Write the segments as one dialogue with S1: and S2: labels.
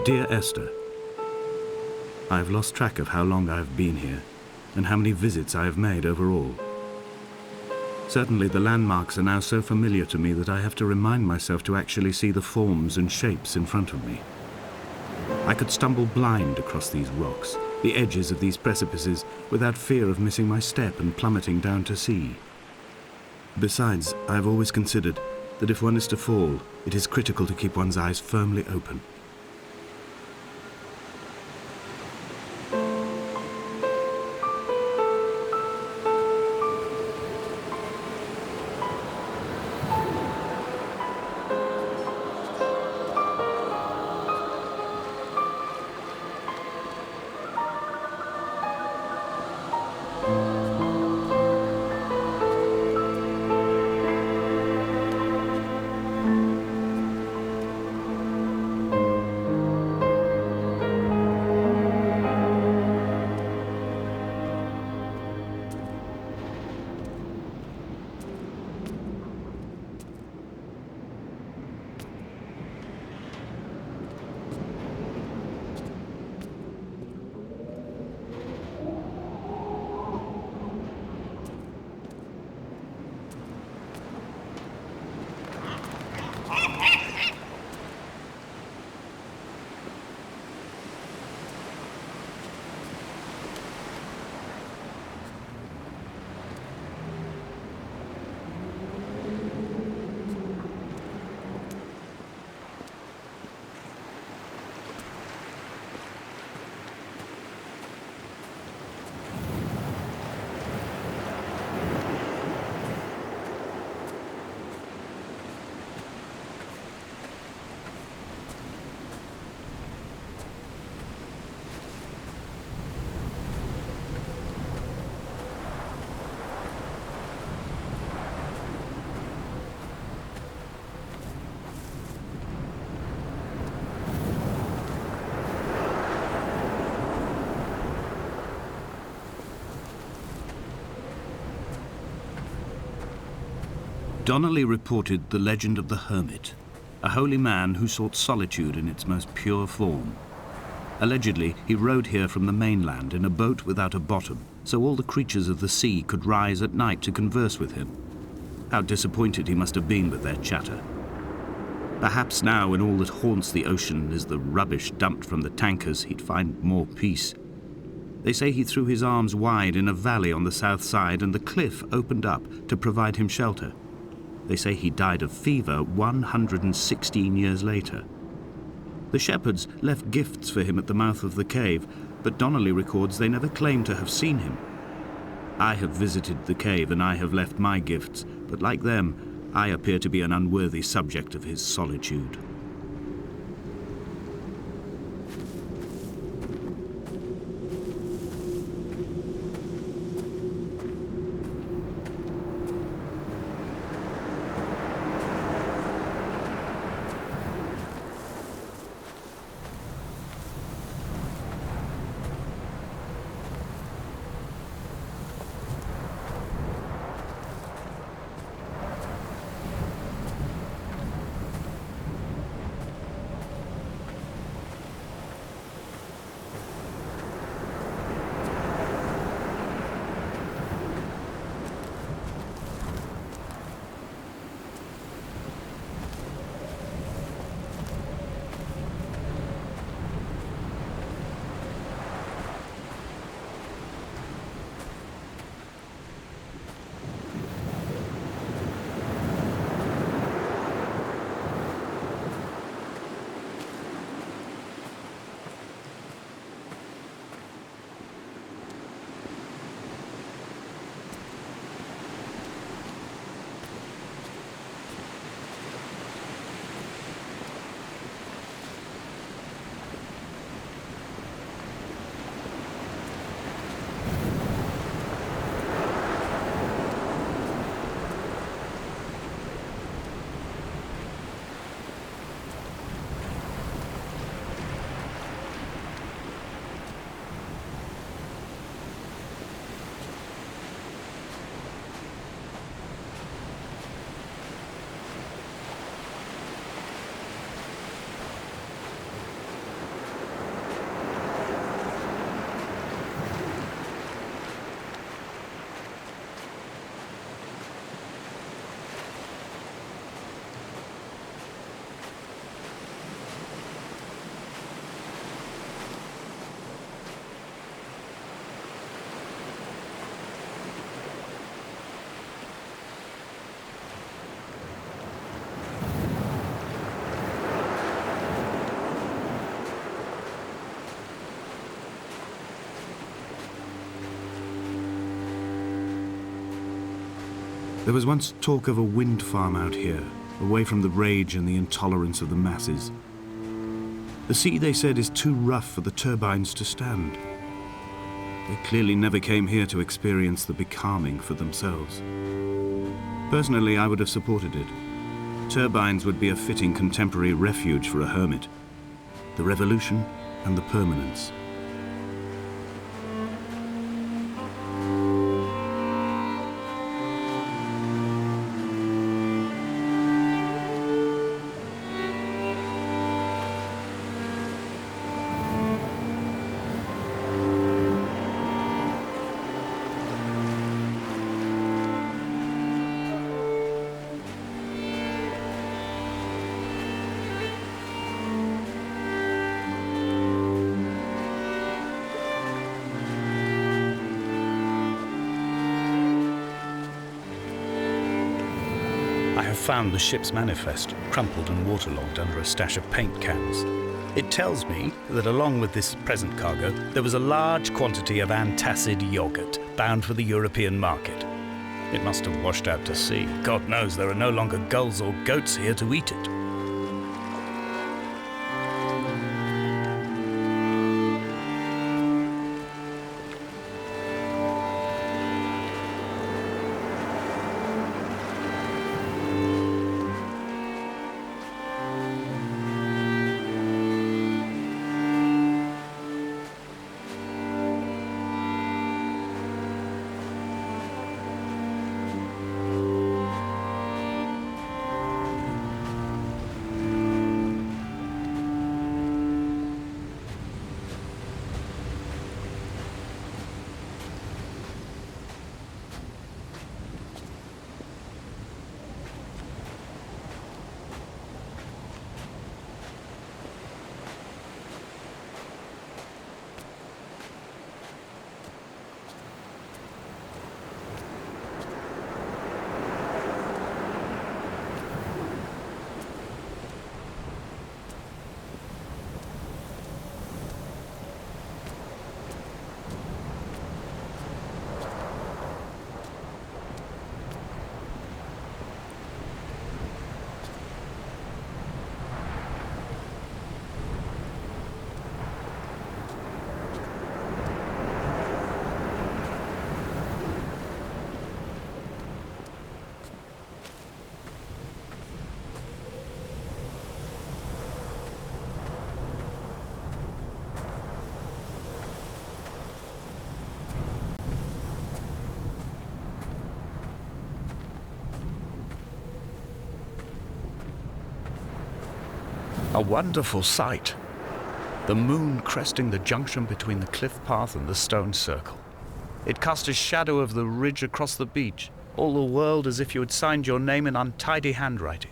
S1: Dear Esther, I have lost track of how long I have been here and how many visits I have made overall. Certainly the landmarks are now so familiar to me that I have to remind myself to actually see the forms and shapes in front of me. I could stumble blind across these rocks, the edges of these precipices, without fear of missing my step and plummeting down to sea. Besides, I have always considered that if one is to fall, it is critical to keep one's eyes firmly open. Donnelly reported the legend of the Hermit, a holy man who sought solitude in its most pure form. Allegedly, he rode here from the mainland in a boat without a bottom, so all the creatures of the sea could rise at night to converse with him. How disappointed he must have been with their chatter. Perhaps now, when all that haunts the ocean is the rubbish dumped from the tankers, he'd find more peace. They say he threw his arms wide in a valley on the south side, and the cliff opened up to provide him shelter. They say he died of fever 116 years later. The shepherds left gifts for him at the mouth of the cave, but Donnelly records they never claimed to have seen him. I have visited the cave and I have left my gifts, but like them, I appear to be an unworthy subject of his solitude. There was once talk of a wind farm out here, away from the rage and the intolerance of the masses. The sea, they said, is too rough for the turbines to stand. They clearly never came here to experience the becalming for themselves. Personally, I would have supported it. Turbines would be a fitting contemporary refuge for a hermit. The revolution and the permanence.
S2: I have found the ship's manifest, crumpled and waterlogged under a stash of paint cans. It tells me that along with this present cargo, there was a large quantity of antacid yogurt bound for the European market. It must have washed out to sea. God knows there are no longer gulls or goats here to eat it. A wonderful sight. The moon cresting the junction between the cliff path and the stone circle. It cast a shadow of the ridge across the beach, all the world as if you had signed your name in untidy handwriting.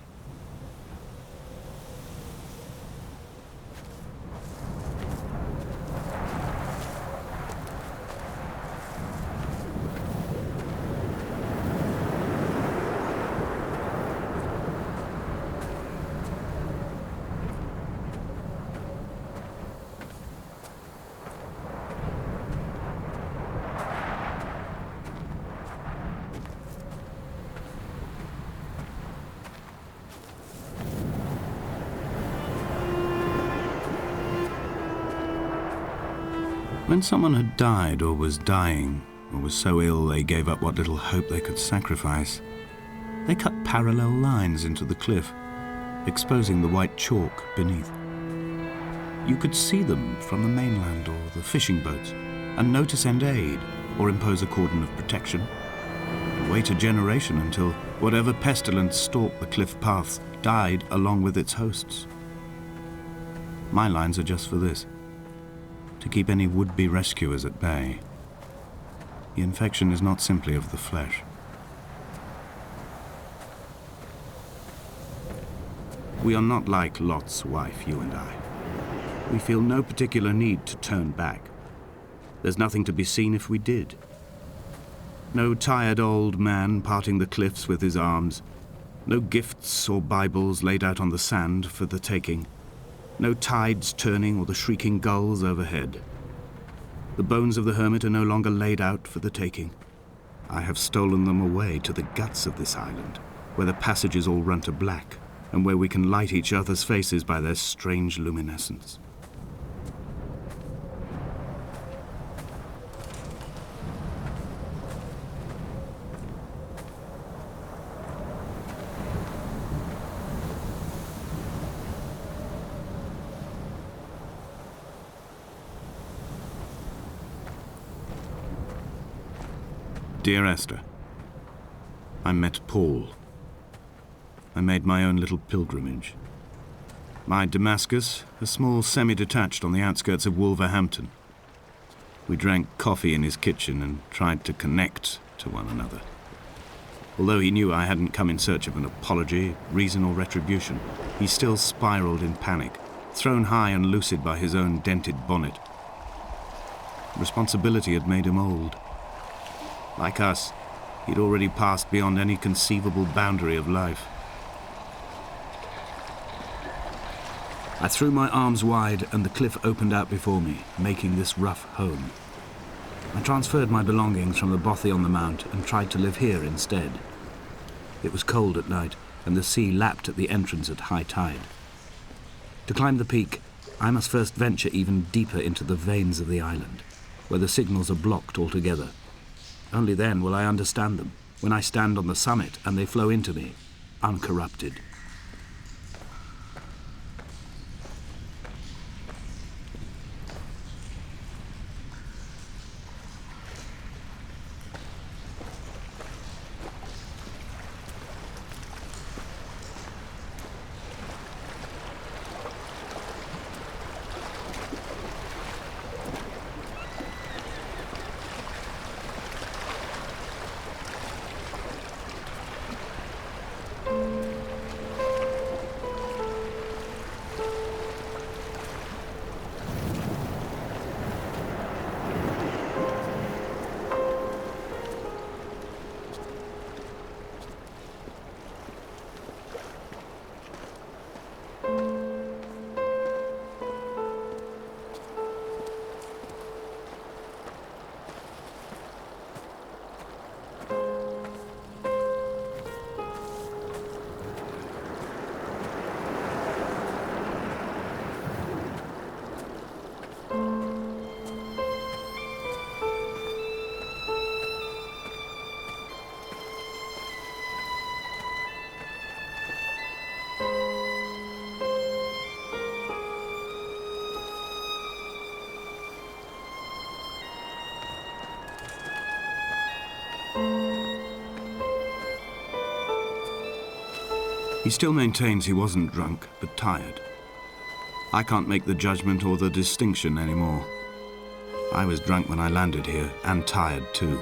S1: When someone had died or was dying, or was so ill they gave up what little hope they could sacrifice, they cut parallel lines into the cliff, exposing the white chalk beneath. You could see them from the mainland or the fishing boats, and know to send aid or impose a cordon of protection, and wait a generation until whatever pestilence stalked the cliff paths died along with its hosts. My lines are just for this. To keep any would-be rescuers at bay. The infection is not simply of the flesh. We are not like Lot's wife, you and I. We feel no particular need to turn back. There's nothing to be seen if we did. No tired old man parting the cliffs with his arms. No gifts or Bibles laid out on the sand for the taking. No tides turning or the shrieking gulls overhead. The bones of the hermit are no longer laid out for the taking. I have stolen them away to the guts of this island, where the passages all run to black, and where we can light each other's faces by their strange luminescence. Dear Esther, I met Paul. I made my own little pilgrimage. My Damascus, a small semi-detached on the outskirts of Wolverhampton. We drank coffee in his kitchen and tried to connect to one another. Although he knew I hadn't come in search of an apology, reason or retribution, he still spiraled in panic, thrown high and lucid by his own dented bonnet. Responsibility had made him old. Like us, he'd already passed beyond any conceivable boundary of life. I threw my arms wide and the cliff opened out before me, making this rough home. I transferred my belongings from the Bothy on the mount and tried to live here instead. It was cold at night and the sea lapped at the entrance at high tide. To climb the peak, I must first venture even deeper into the veins of the island, where the signals are blocked altogether. Only then will I understand them, when I stand on the summit and they flow into me, uncorrupted. He still maintains he wasn't drunk, but tired. I can't make the judgment or the distinction anymore. I was drunk when I landed here, and tired too.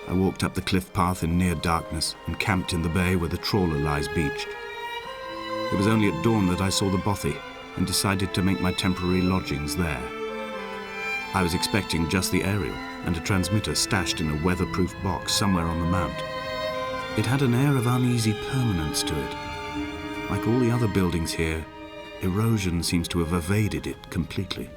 S1: I walked up the cliff path in near darkness and camped in the bay where the trawler lies beached. It was only at dawn that I saw the Bothy and decided to make my temporary lodgings there. I was expecting just the aerial and a transmitter stashed in a weatherproof box somewhere on the mount. It had an air of uneasy permanence to it. Like all the other buildings here, erosion seems to have evaded it completely.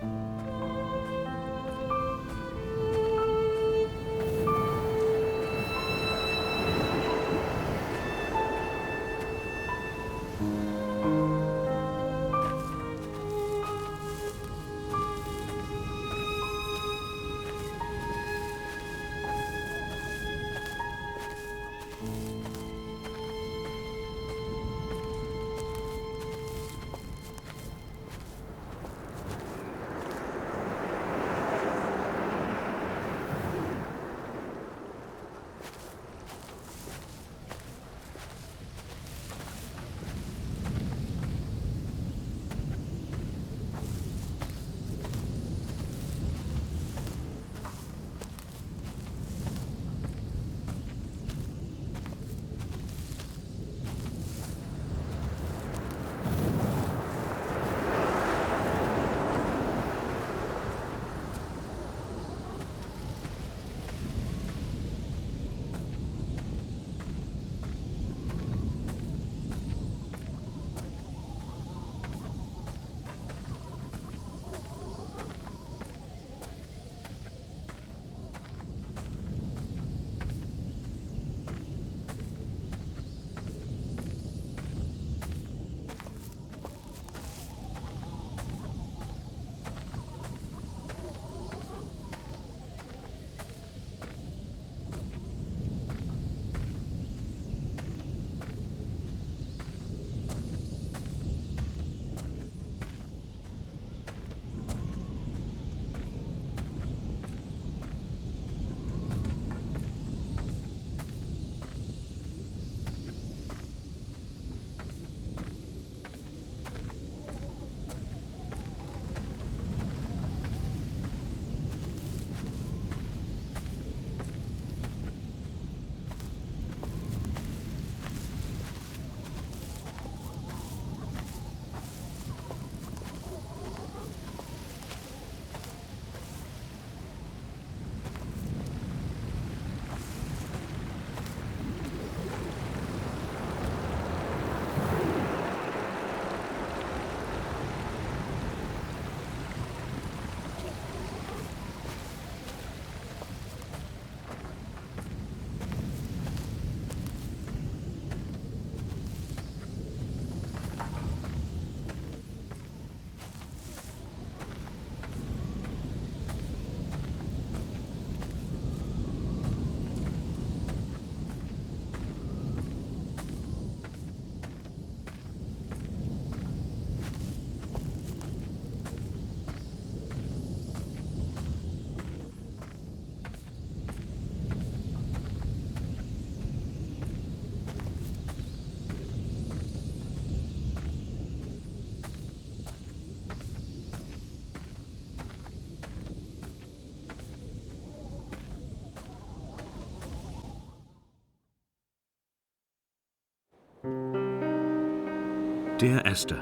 S1: Dear Esther,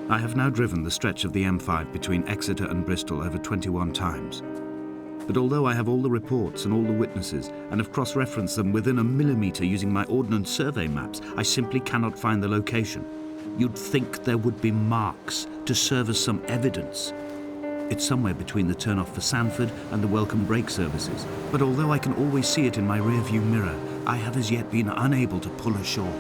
S1: I have now driven the stretch of the M5 between Exeter and Bristol over 21 times. But although I have all the reports and all the witnesses and have cross-referenced them within a millimetre using my Ordnance Survey maps, I simply cannot find the location. You'd think there would be marks to serve as some evidence. It's somewhere between the turn-off for Sanford and the welcome brake services. But although I can always see it in my rear-view mirror, I have as yet been unable to pull ashore.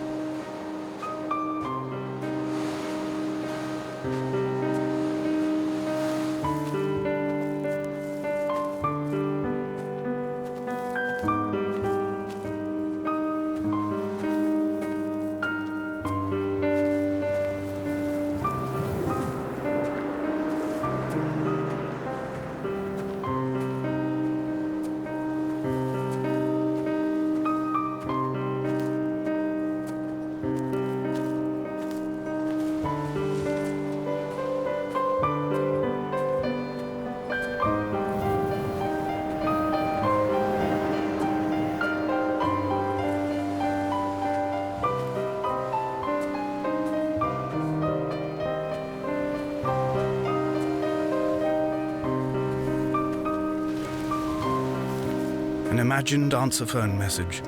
S2: An imagined answer phone message.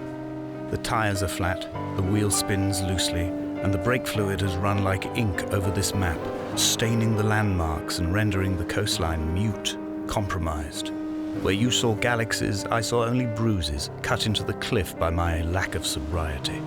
S2: The tyres are flat, the wheel spins loosely, and the brake fluid has run like ink over this map, staining the landmarks and rendering the coastline mute, compromised. Where you saw galaxies, I saw only bruises cut into the cliff by my lack of sobriety.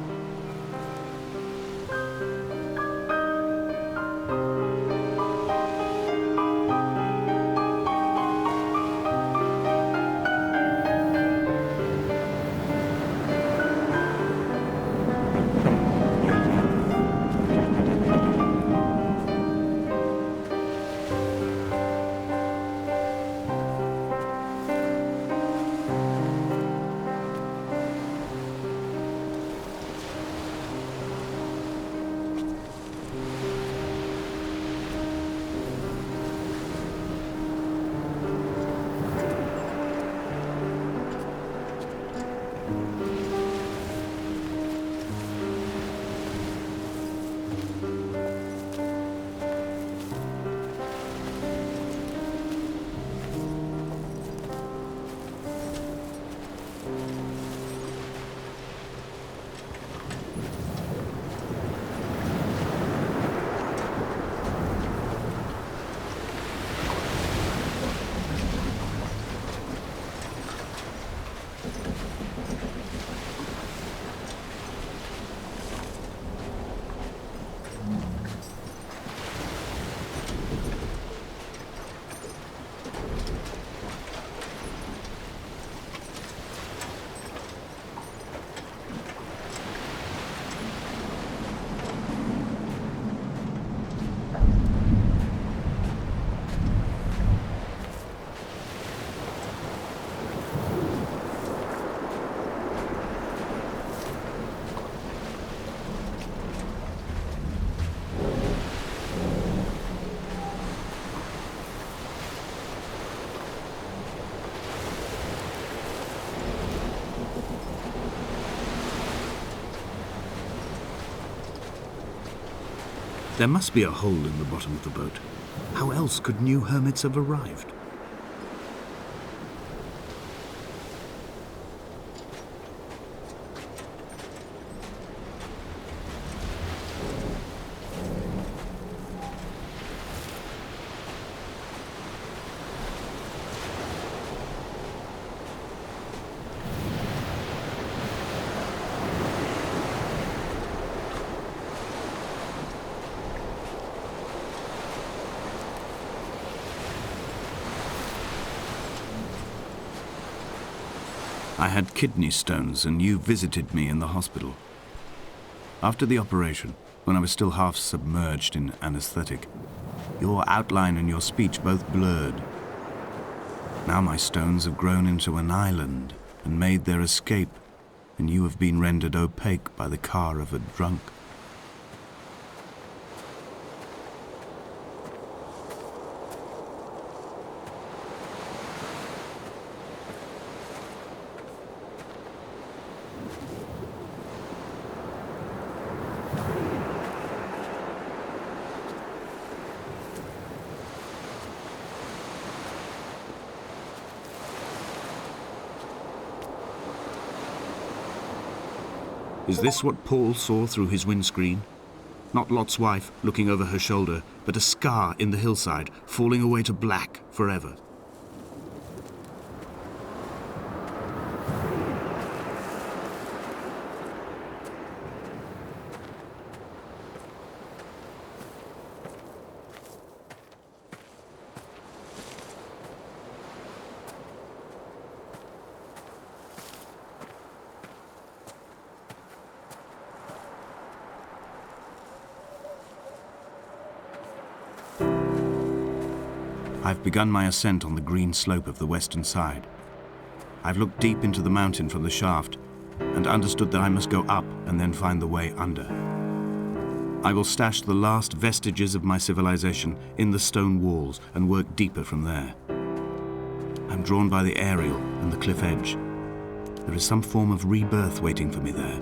S1: There must be a hole in the bottom of the boat. How else could new hermits have arrived? I had kidney stones and you visited me in the hospital. After the operation, when I was still half submerged in anesthetic, your outline and your speech both blurred. Now my stones have grown into an island and made their escape, and you have been rendered opaque by the car of a drunk. Is this what Paul saw through his windscreen? Not Lot's wife looking over her shoulder, but a scar in the hillside, falling away to black forever. I've begun my ascent on the green slope of the western side. I've looked deep into the mountain from the shaft and understood that I must go up and then find the way under. I will stash the last vestiges of my civilization in the stone walls and work deeper from there. I'm drawn by the aerial and the cliff edge. There is some form of rebirth waiting for me there.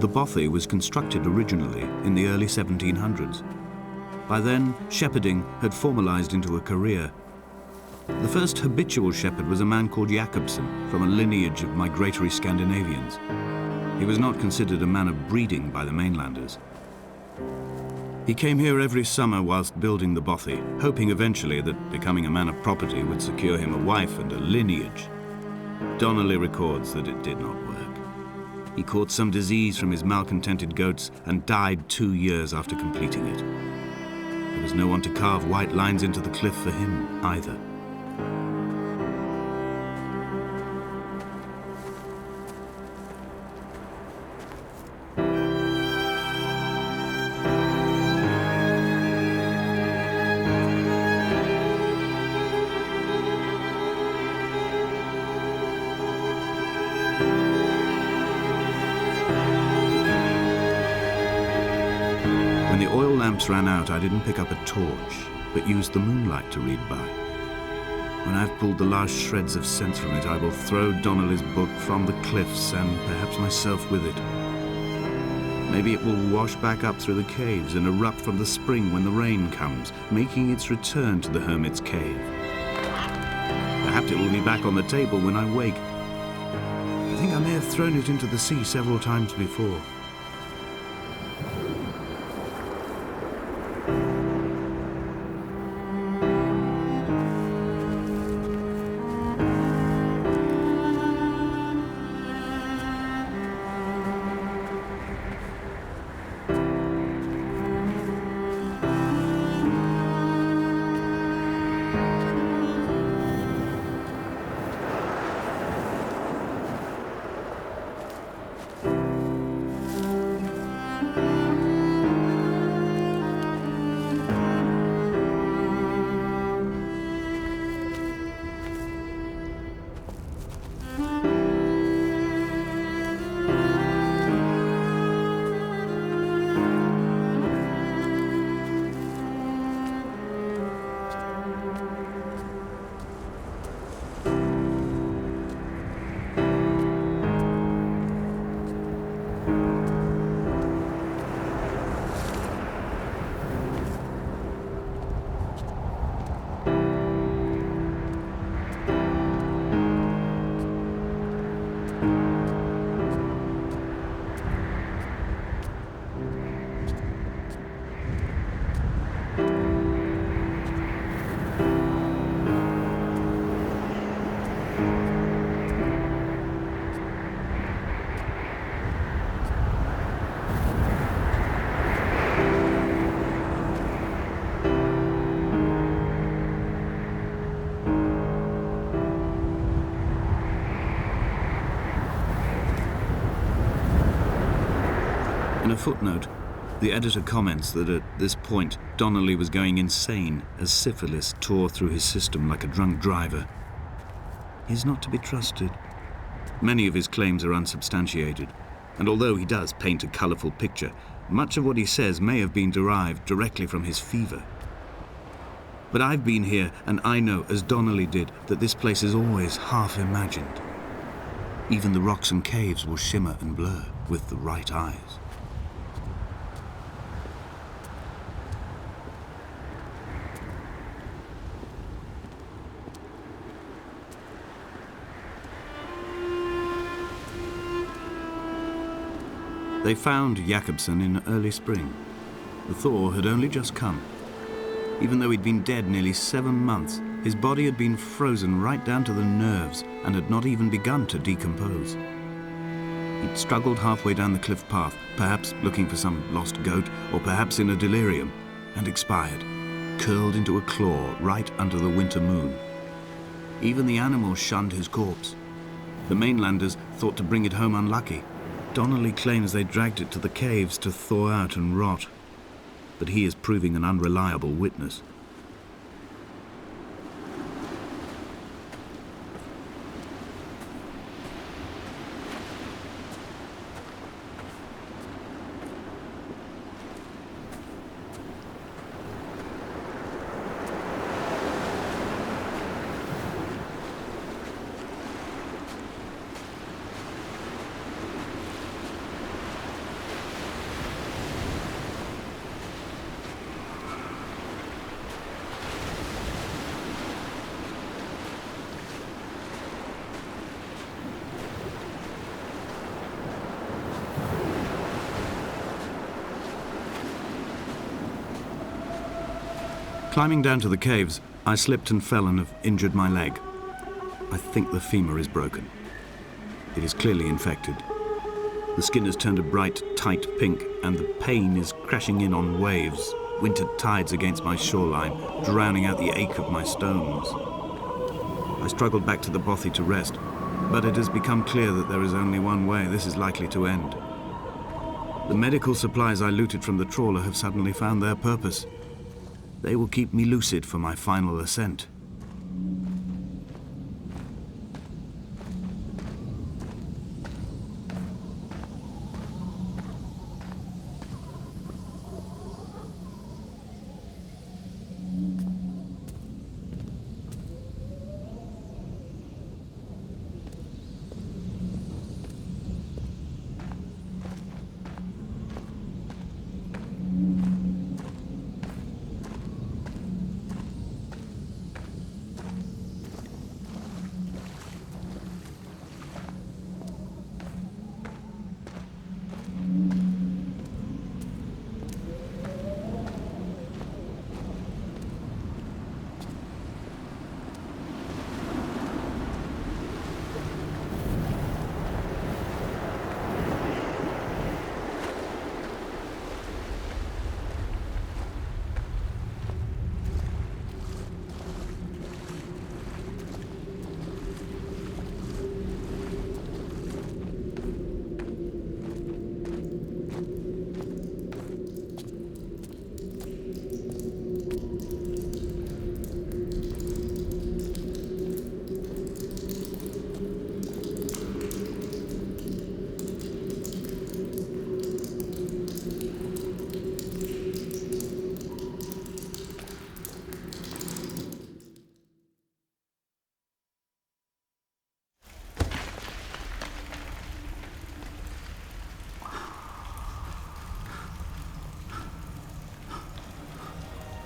S1: The Bothy was constructed originally in the early 1700s. By then, shepherding had formalized into a career. The first habitual shepherd was a man called Jakobsen, from a lineage of migratory Scandinavians. He was not considered a man of breeding by the mainlanders. He came here every summer whilst building the Bothy, hoping eventually that becoming a man of property would secure him a wife and a lineage. Donnelly records that it did not work. He caught some disease from his malcontented goats and died 2 years after completing it. There was no one to carve white lines into the cliff for him either. Ran out, I didn't pick up a torch, but used the moonlight to read by. When I've pulled the last shreds of sense from it, I will throw Donnelly's book from the cliffs and perhaps myself with it. Maybe it will wash back up through the caves and erupt from the spring when the rain comes, making its return to the Hermit's cave. Perhaps it will be back on the table when I wake. I think I may have thrown it into the sea several times before. In a footnote, the editor comments that at this point, Donnelly was going insane as syphilis tore through his system like a drunk driver. He's not to be trusted. Many of his claims are unsubstantiated, and although he does paint a colourful picture, much of what he says may have been derived directly from his fever. But I've been here, and I know, as Donnelly did, that this place is always half imagined. Even the rocks and caves will shimmer and blur with the right eyes. They found Jakobsen in early spring. The thaw had only just come. Even though he'd been dead nearly 7 months, his body had been frozen right down to the nerves and had not even begun to decompose. He'd struggled halfway down the cliff path, perhaps looking for some lost goat, or perhaps in a delirium, and expired, curled into a claw right under the winter moon. Even the animals shunned his corpse. The mainlanders thought to bring it home unlucky. Donnelly claims they dragged it to the caves to thaw out and rot, but he is proving an unreliable witness. Climbing down to the caves, I slipped and fell and have injured my leg. I think the femur is broken. It is clearly infected. The skin has turned a bright, tight pink, and the pain is crashing in on waves, winter tides against my shoreline, drowning out the ache of my stones. I struggled back to the Bothy to rest, but it has become clear that there is only one way this is likely to end. The medical supplies I looted from the trawler have suddenly found their purpose. They will keep me lucid for my final ascent.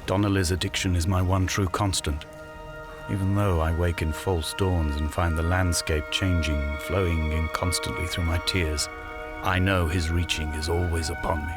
S2: Donnelly's addiction is my one true constant. Even though I wake in false dawns and find the landscape changing, flowing in constantly through my tears, I know his reaching is always upon me.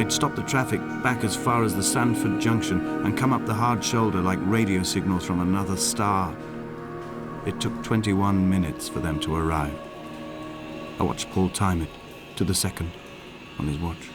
S1: They'd stop the traffic back as far as the Sandford Junction and come up the hard shoulder like radio signals from another star. It took 21 minutes for them to arrive. I watched Paul time it to the second on his watch.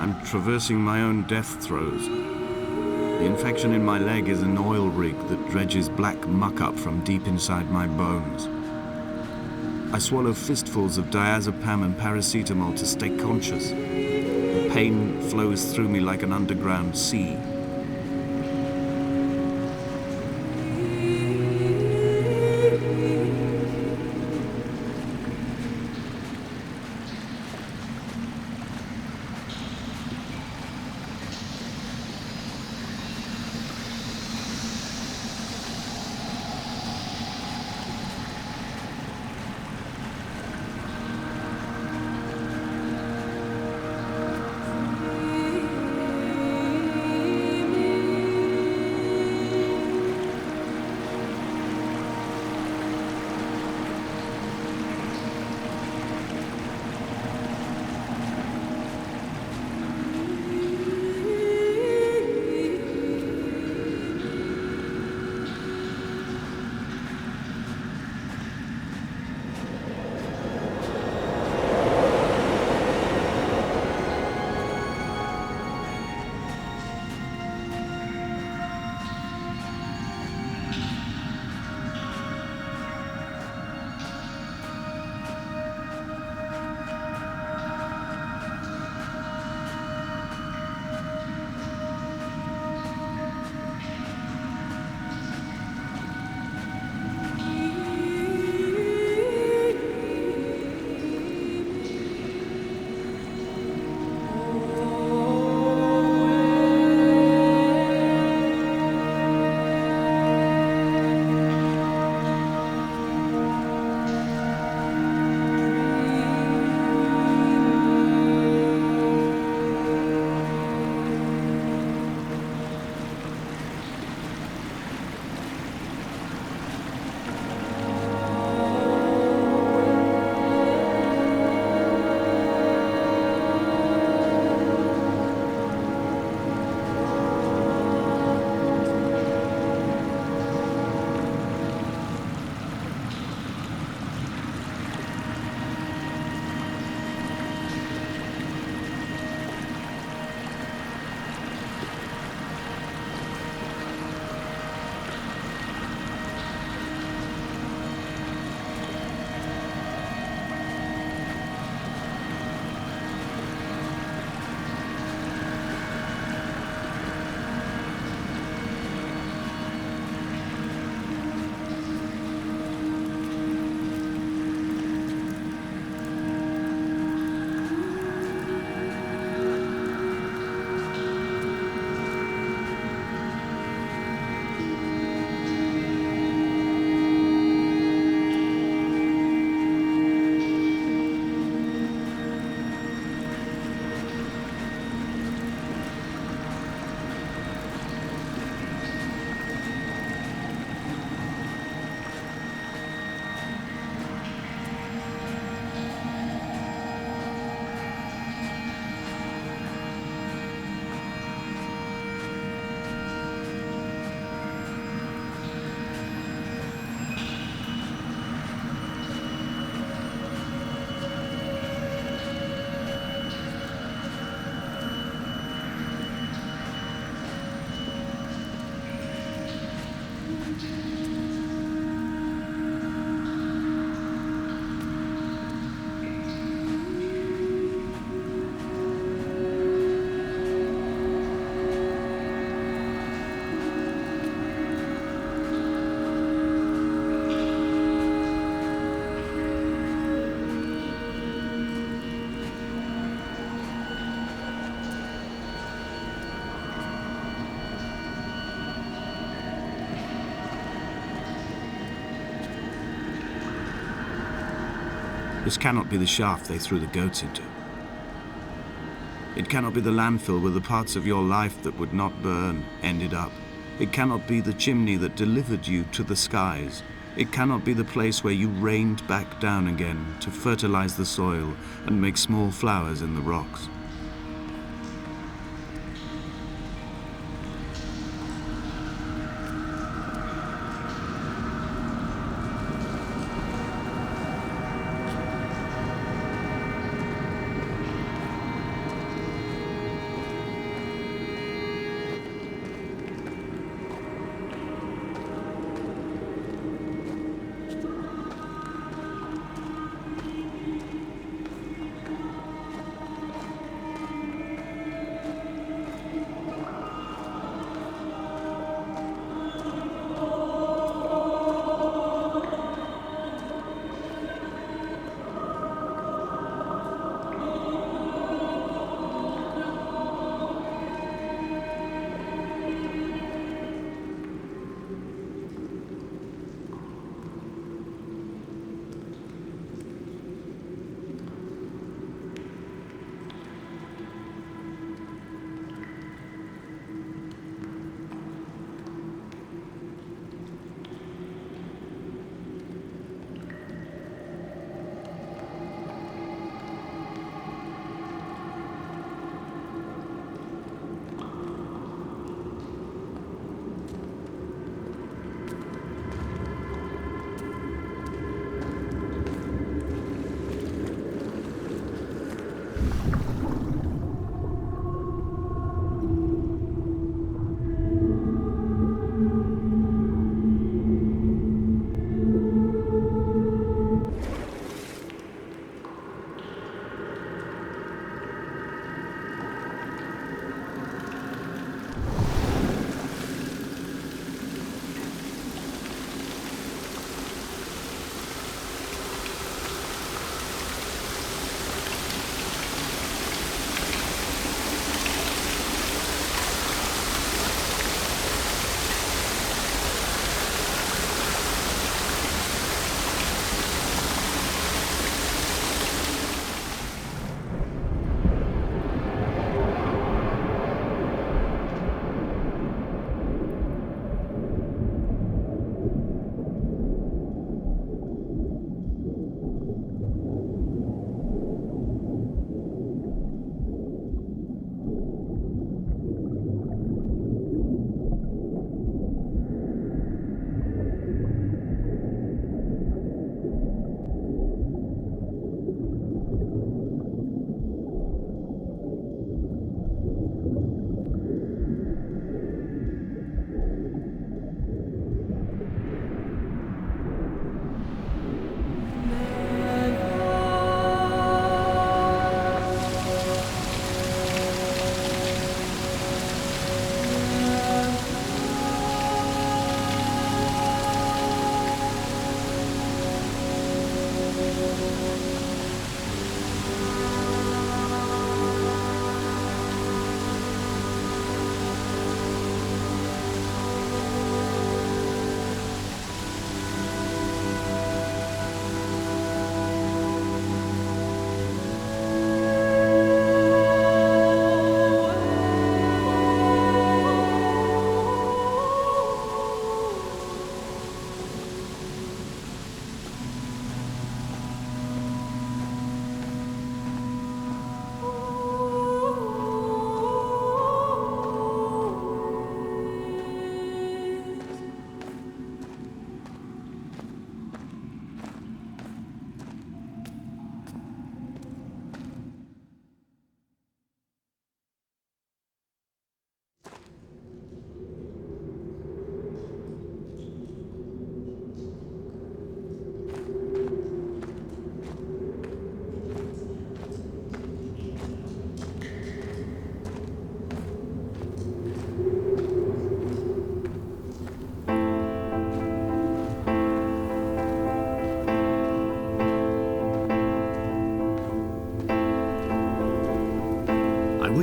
S1: I'm traversing my own death throes. The infection in my leg is an oil rig that dredges black muck up from deep inside my bones. I swallow fistfuls of diazepam and paracetamol to stay conscious. The pain flows through me like an underground sea. This cannot be the shaft they threw the goats into. It cannot be the landfill where the parts of your life that would not burn ended up. It cannot be the chimney that delivered you to the skies. It cannot be the place where you rained back down again to fertilize the soil and make small flowers in the rocks.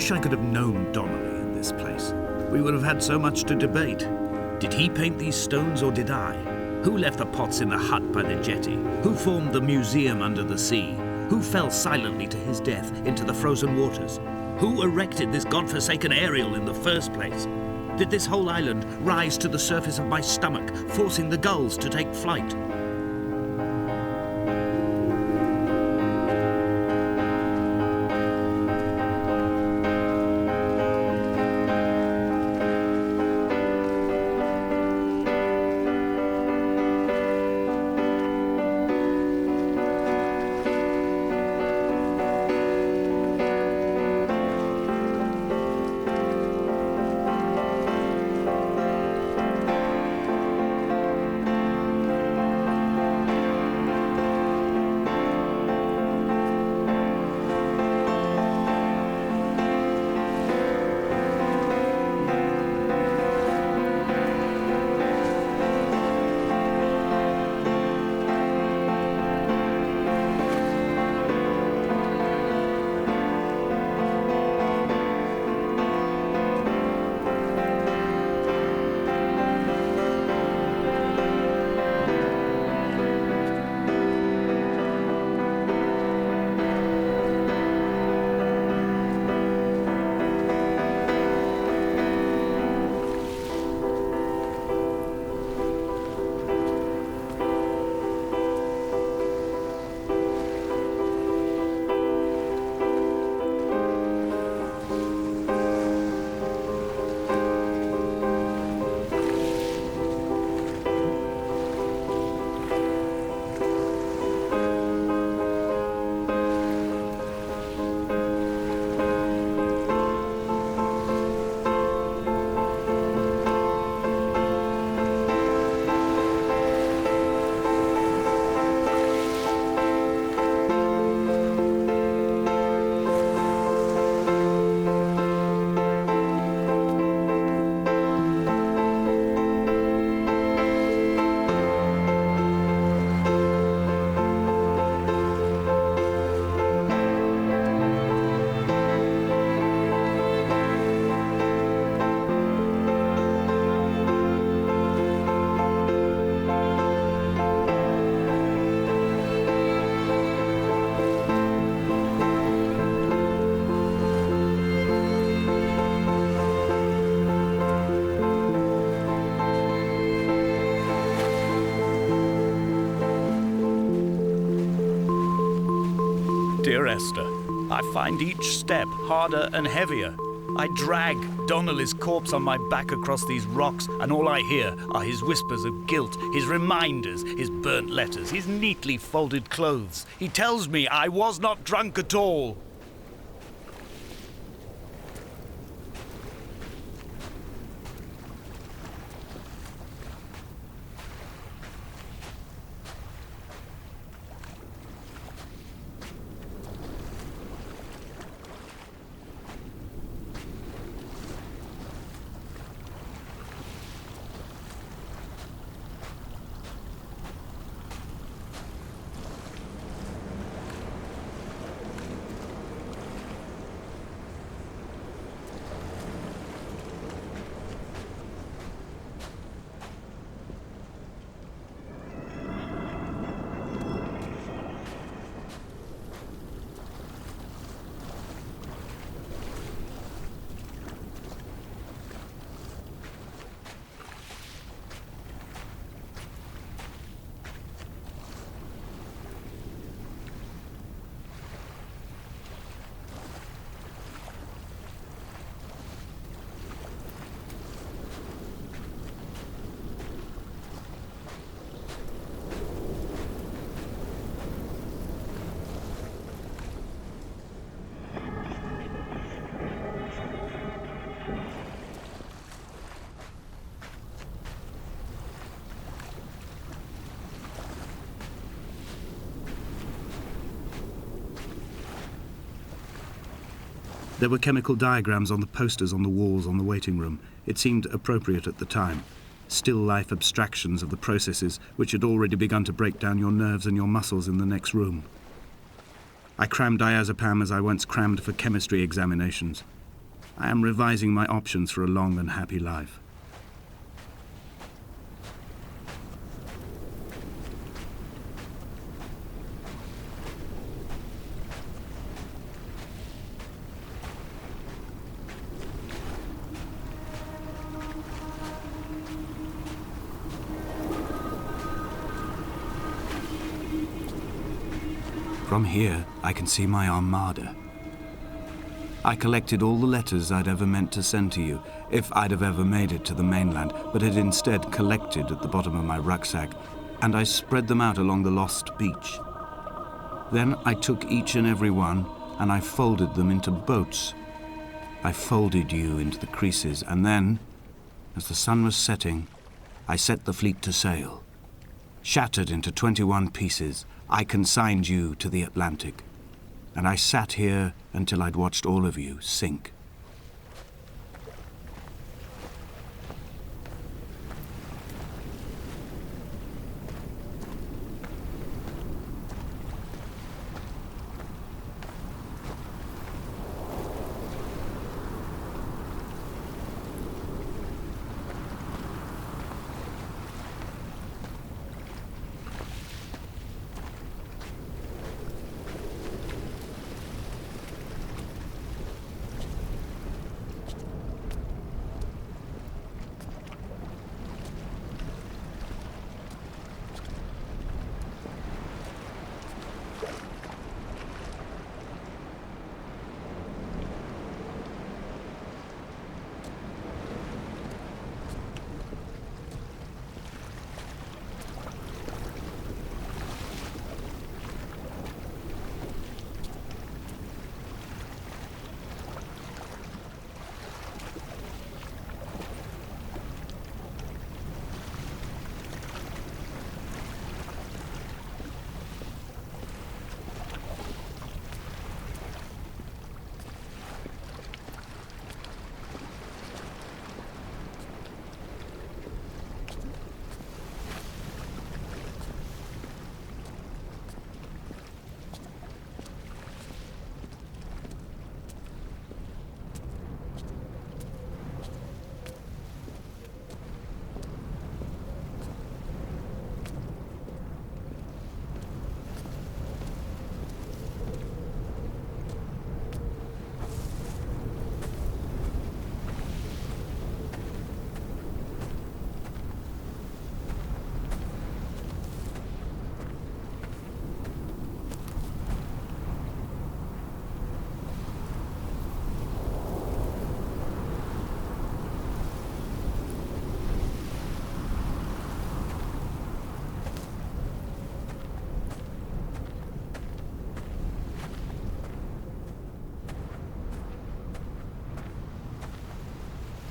S3: wish I could have known Donnelly in this place. We would have had so much to debate. Did he paint these stones or did I? Who left the pots in the hut by the jetty? Who formed the museum under the sea? Who fell silently to his death into the frozen waters? Who erected this godforsaken aerial in the first place? Did this whole island rise to the surface of my stomach, forcing the gulls to take flight?
S2: Dear Esther, I find each step harder and heavier. I drag Donnelly's corpse on my back across these rocks, and all I hear are his whispers of guilt, his reminders, his burnt letters, his neatly folded clothes. He tells me I was not drunk at all.
S1: There were chemical diagrams on the posters on the walls on the waiting room. It seemed appropriate at the time. Still life abstractions of the processes which had already begun to break down your nerves and your muscles in the next room. I crammed diazepam as I once crammed for chemistry examinations. I am revising my options for a long and happy life. From here, I can see my armada. I collected all the letters I'd ever meant to send to you, if I'd have ever made it to the mainland, but had instead collected at the bottom of my rucksack, and I spread them out along the lost beach. Then I took each and every one, and I folded them into boats. I folded you into the creases, and then, as the sun was setting, I set the fleet to sail. Shattered into 21 pieces, I consigned you to the Atlantic, and I sat here until I'd watched all of you sink.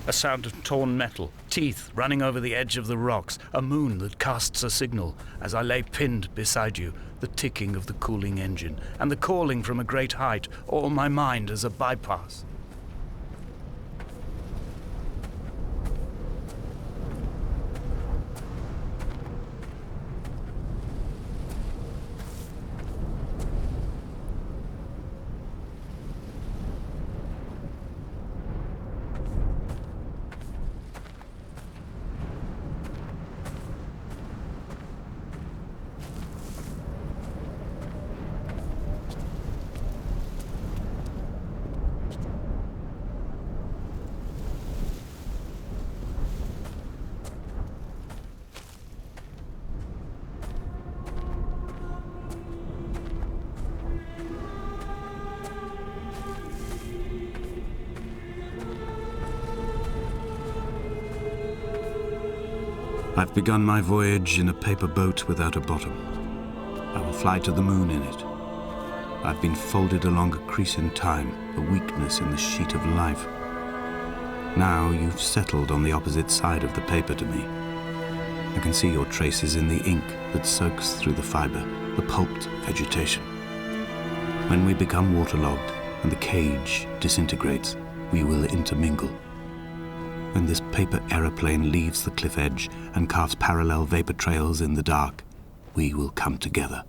S2: A sound of torn metal, teeth running over the edge of the rocks, a moon that casts a signal as I lay pinned beside you, the ticking of the cooling engine, and the calling from a great height, all my mind as a bypass.
S1: I've begun my voyage in a paper boat without a bottom. I will fly to the moon in it. I've been folded along a crease in time, a weakness in the sheet of life. Now you've settled on the opposite side of the paper to me. I can see your traces in the ink that soaks through the fiber, the pulped vegetation. When we become waterlogged and the cage disintegrates, we will intermingle. When this paper aeroplane leaves the cliff edge and carves parallel vapor trails in the dark, we will come together.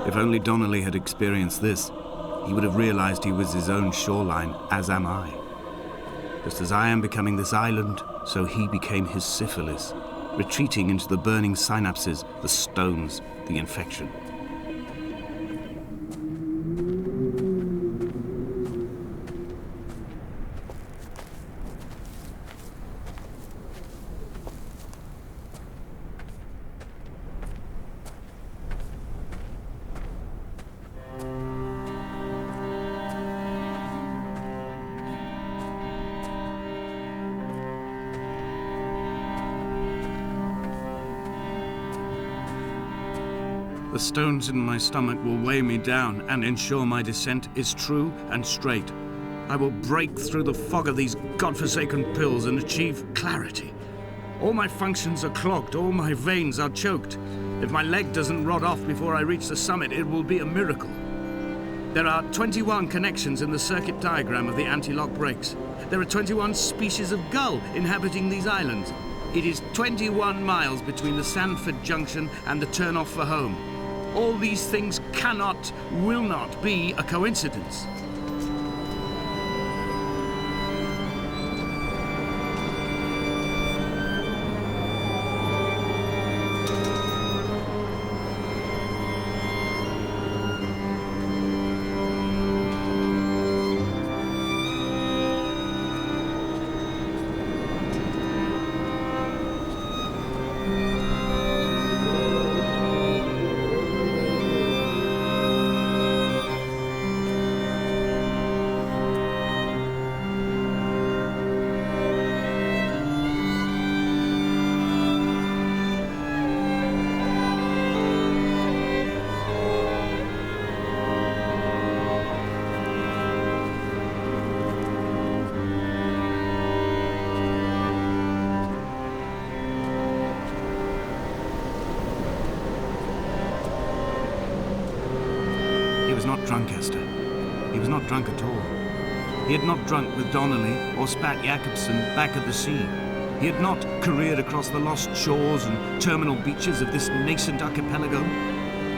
S1: If only Donnelly had experienced this, he would have realized he was his own shoreline, as am I. Just as I am becoming this island, so he became his syphilis, retreating into the burning synapses, the stones, the infection. The stones in my stomach will weigh me down and ensure my descent is true and straight. I will break through the fog of these godforsaken pills and achieve clarity. All my functions are clogged, all my veins are choked. If my leg doesn't rot off before I reach the summit, it will be a miracle. There are 21 connections in the circuit diagram of the anti-lock brakes. There are 21 species of gull inhabiting these islands. It is 21 miles between the Sandford Junction and the turn-off for home. All these things cannot, will not be a coincidence. He was not drunk, Esther. He was not drunk at all. He had not drunk with Donnelly or spat Jacobson back at the sea. He had not careered across the lost shores and terminal beaches of this nascent archipelago.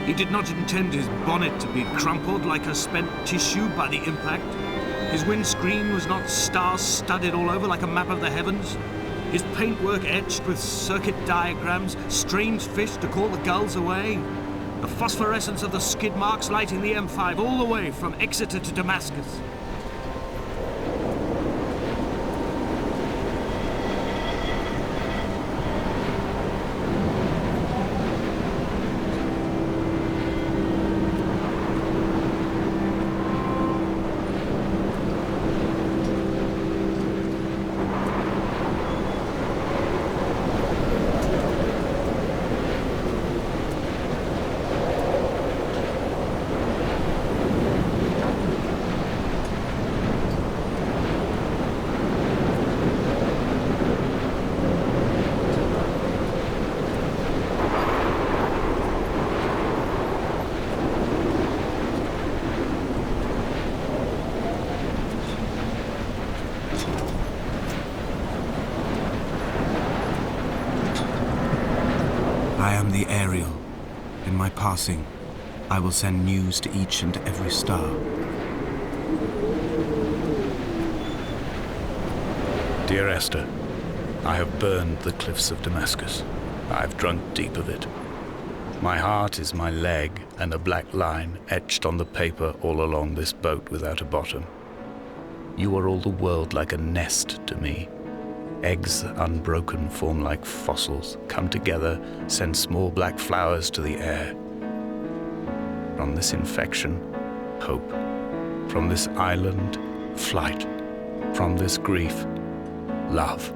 S1: He did not intend his bonnet to be crumpled like a spent tissue by the impact. His windscreen was not star-studded all over like a map of the heavens. His paintwork etched with circuit diagrams, strange fish to call the gulls away. The phosphorescence of the skid marks lighting the M5 all the way from Exeter to Damascus. I am the Ariel. In my passing, I will send news to each and every star.
S2: Dear Esther, I have burned the cliffs of Damascus. I have drunk deep of it. My heart is my leg, and a black line etched on the paper all along this boat without a bottom. You are all the world like a nest to me. Eggs unbroken form like fossils, come together, send small black flowers to the air. From this infection, hope. From this island, flight. From this grief, love.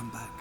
S1: come back.